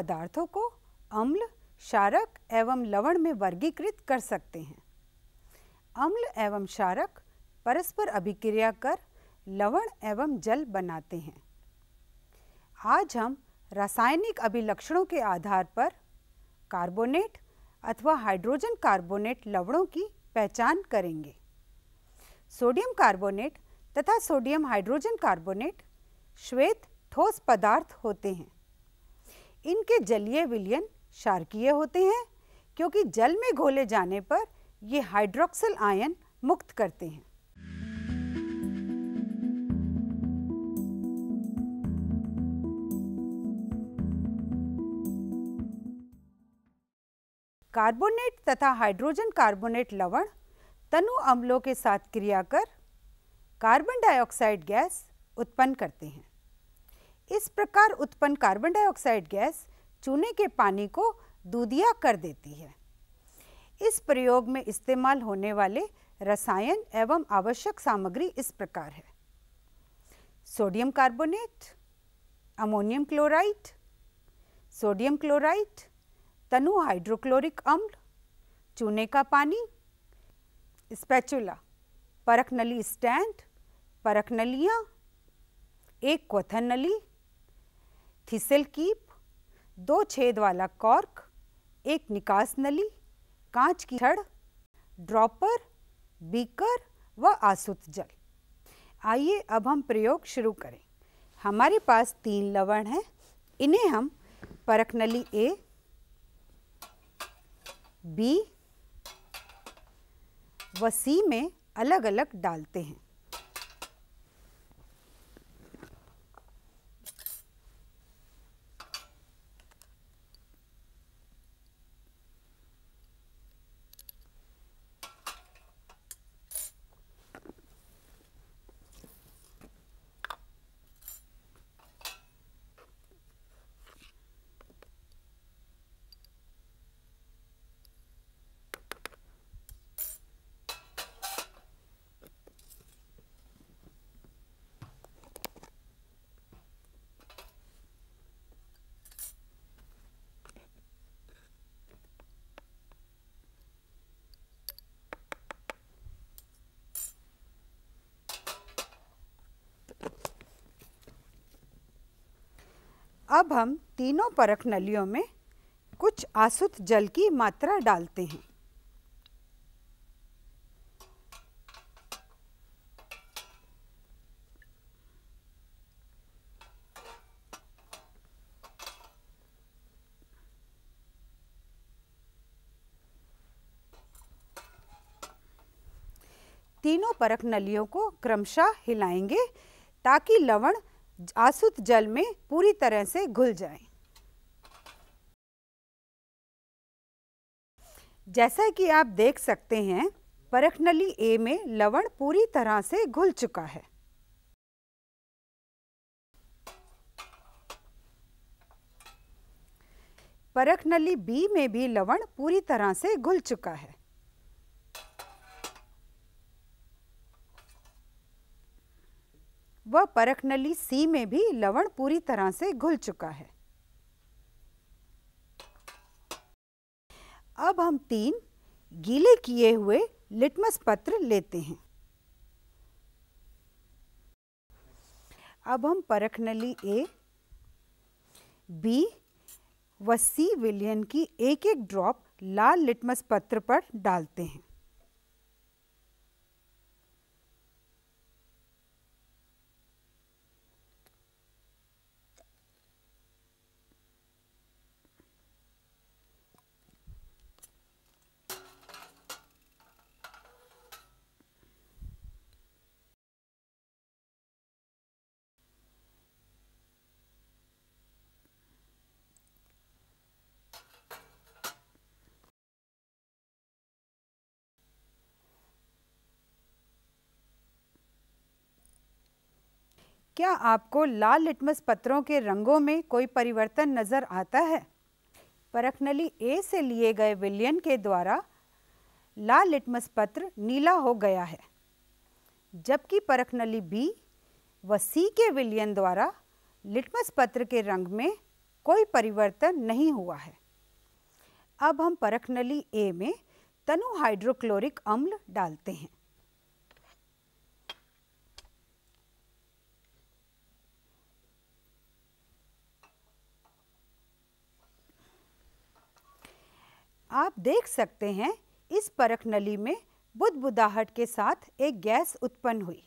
पदार्थों को अम्ल, क्षारक एवं लवण में वर्गीकृत कर सकते हैं। अम्ल एवं क्षारक परस्पर अभिक्रिया कर लवण एवं जल बनाते हैं। आज हम रासायनिक अभिलक्षणों के आधार पर कार्बोनेट अथवा हाइड्रोजन कार्बोनेट लवणों की पहचान करेंगे। सोडियम कार्बोनेट तथा सोडियम हाइड्रोजन कार्बोनेट श्वेत ठोस पदार्थ होते हैं। इनके जलीय विलयन क्षारकीय होते हैं क्योंकि जल में घोले जाने पर ये हाइड्रोक्सिल आयन मुक्त करते हैं। कार्बोनेट तथा हाइड्रोजन कार्बोनेट लवण तनु अम्लों के साथ क्रिया कर कार्बन डाइऑक्साइड गैस उत्पन्न करते हैं। इस प्रकार उत्पन्न कार्बन डाइऑक्साइड गैस चूने के पानी को दूधिया कर देती है। इस प्रयोग में इस्तेमाल होने वाले रसायन एवं आवश्यक सामग्री इस प्रकार है: sodium carbonate, ammonium chloride, sodium chloride, तनु हाइड्रोक्लोरिक अम्ल, चूने का पानी, स्पैचुला, परख नली स्टैंड, परख नलियाँ, एक क्वथन नली, थिसल कीप, 2 छेद वाला कॉर्क, एक निकास नली, कांच की छड़, ड्रॉपर, बीकर व आसुत जल। आइए अब हम प्रयोग शुरू करें। हमारे पास 3 लवण हैं। इन्हें हम परख नली ए, बी व सी में अलग अलग डालते हैं। अब हम तीनों परख नलियों में कुछ आसुत जल की मात्रा डालते हैं। तीनों परख नलियों को क्रमशः हिलाएंगे ताकि लवण आसुत जल में पूरी तरह से घुल जाएं। जैसा कि आप देख सकते हैं, परख नली ए में लवण पूरी तरह से घुल चुका है। परख नली बी में भी लवण पूरी तरह से घुल चुका है। वह परख नली सी में भी लवण पूरी तरह से घुल चुका है। अब हम 3 गीले किए हुए लिटमस पत्र लेते हैं। अब हम परख नली ए, बी व सी विलयन की एक एक ड्रॉप लाल लिटमस पत्र पर डालते हैं। क्या आपको लाल लिटमस पत्रों के रंगों में कोई परिवर्तन नज़र आता है? परख नली ए से लिए गए विलयन के द्वारा लाल लिटमस पत्र नीला हो गया है, जबकि परख नली बी व सी के विलयन द्वारा लिटमस पत्र के रंग में कोई परिवर्तन नहीं हुआ है। अब हम परख नली ए में तनु हाइड्रोक्लोरिक अम्ल डालते हैं। आप देख सकते हैं इस परख नली में बुदबुदाहट के साथ एक गैस उत्पन्न हुई।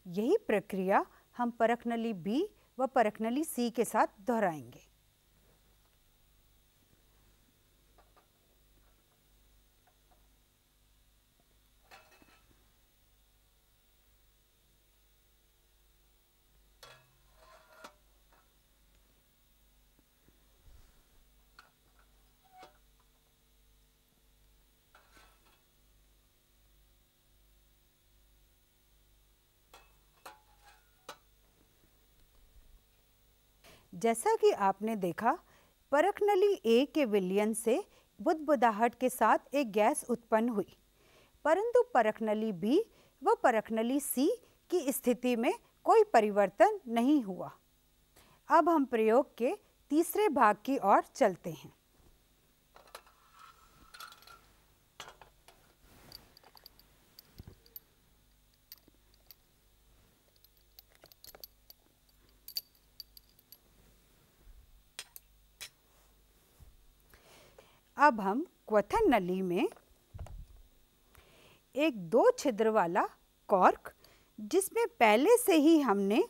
यही प्रक्रिया हम परख नली बी व परख नली सी के साथ दोहराएंगे। जैसा कि आपने देखा, परख नली ए के विलयन से बुदबुदाहट के साथ एक गैस उत्पन्न हुई, परंतु परख नली बी व परख नली सी की स्थिति में कोई परिवर्तन नहीं हुआ। अब हम प्रयोग के तीसरे भाग की ओर चलते हैं। अब हम क्वथन नली में एक 2 छिद्र वाला कॉर्क, जिसमें पहले से ही हमने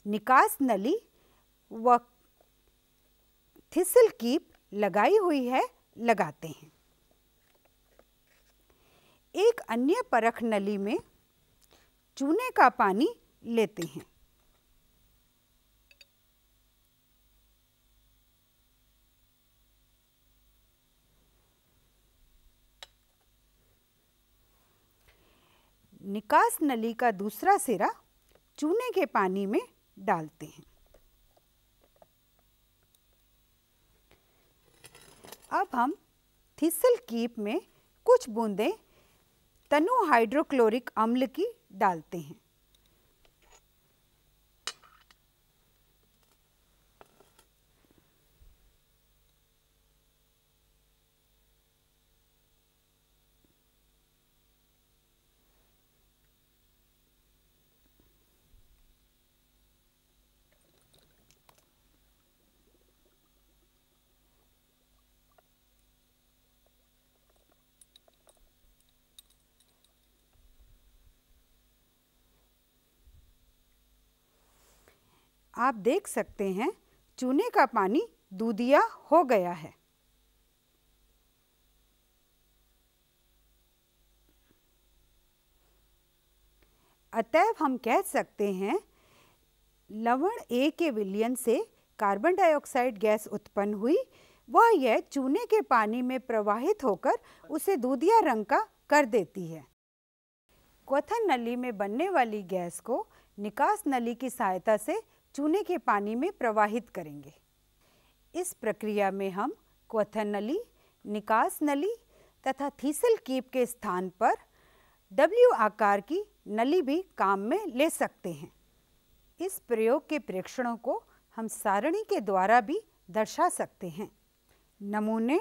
निकास नली व थिसल कीप लगाई हुई है, लगाते हैं। एक अन्य परख नली में चूने का पानी लेते हैं। निकास नली का दूसरा सिरा चूने के पानी में डालते हैं। अब हम थिसल कीप में कुछ बूंदें तनु हाइड्रोक्लोरिक अम्ल की डालते हैं। आप देख सकते हैं चूने का पानी दूधिया हो गया है। अतएव हम कह सकते हैं लवण ए के विलयन से कार्बन डाइऑक्साइड गैस उत्पन्न हुई, वह यह चूने के पानी में प्रवाहित होकर उसे दूधिया रंग का कर देती है। क्वथन नली में बनने वाली गैस को निकास नली की सहायता से चूने के पानी में प्रवाहित करेंगे। इस प्रक्रिया में हम क्वथन नली, निकास नली तथा थिसल कीप के स्थान पर W आकार की नली भी काम में ले सकते हैं। इस प्रयोग के प्रेक्षणों को हम सारणी के द्वारा भी दर्शा सकते हैं। नमूने,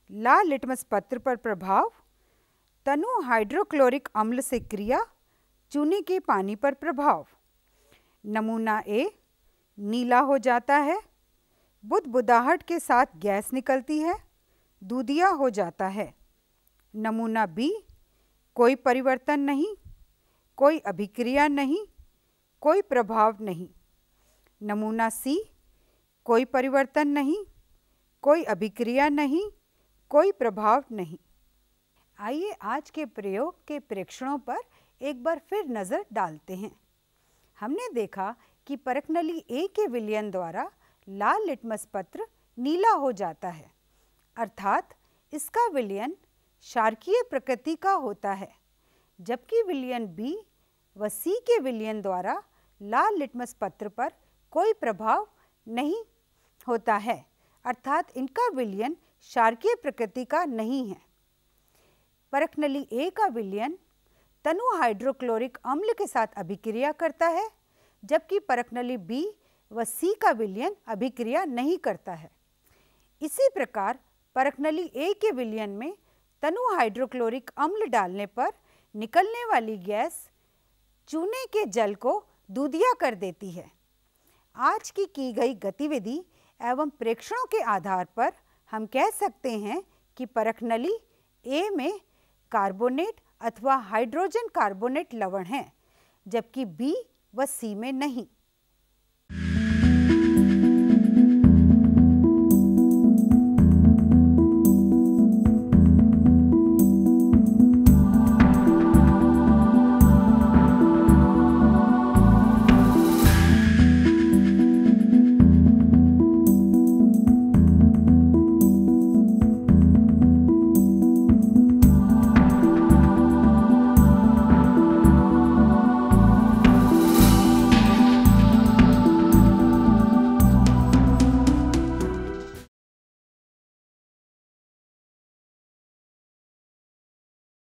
लाल लिटमस पत्र पर प्रभाव, तनु हाइड्रोक्लोरिक अम्ल से क्रिया, चूने के पानी पर प्रभाव। नमूना ए नीला हो जाता है, बुदबुदाहट के साथ गैस निकलती है, दूधिया हो जाता है। नमूना बी कोई परिवर्तन नहीं, कोई अभिक्रिया नहीं, कोई प्रभाव नहीं। नमूना सी कोई परिवर्तन नहीं, कोई अभिक्रिया नहीं, कोई प्रभाव नहीं। आइए आज के प्रयोग के प्रेक्षणों पर एक बार फिर नज़र डालते हैं। हमने देखा कि परख नली ए के विलयन द्वारा लाल लिटमस पत्र नीला हो जाता है, अर्थात इसका विलयन क्षारकीय प्रकृति का होता है, जबकि विलयन बी व सी के विलयन द्वारा लाल लिटमस पत्र पर कोई प्रभाव नहीं होता है, अर्थात इनका विलयन क्षारकीय प्रकृति का नहीं है। परख नली ए का विलयन तनु हाइड्रोक्लोरिक अम्ल के साथ अभिक्रिया करता है, जबकि परख नली बी व सी का विलयन अभिक्रिया नहीं करता है। इसी प्रकार परखनली ए के विलयन में तनु हाइड्रोक्लोरिक अम्ल डालने पर निकलने वाली गैस चूने के जल को दूधिया कर देती है। आज की गई गतिविधि एवं प्रेक्षणों के आधार पर हम कह सकते हैं कि परखनली ए में कार्बोनेट अथवा हाइड्रोजन कार्बोनेट लवण हैं, जबकि बी व सी में नहीं।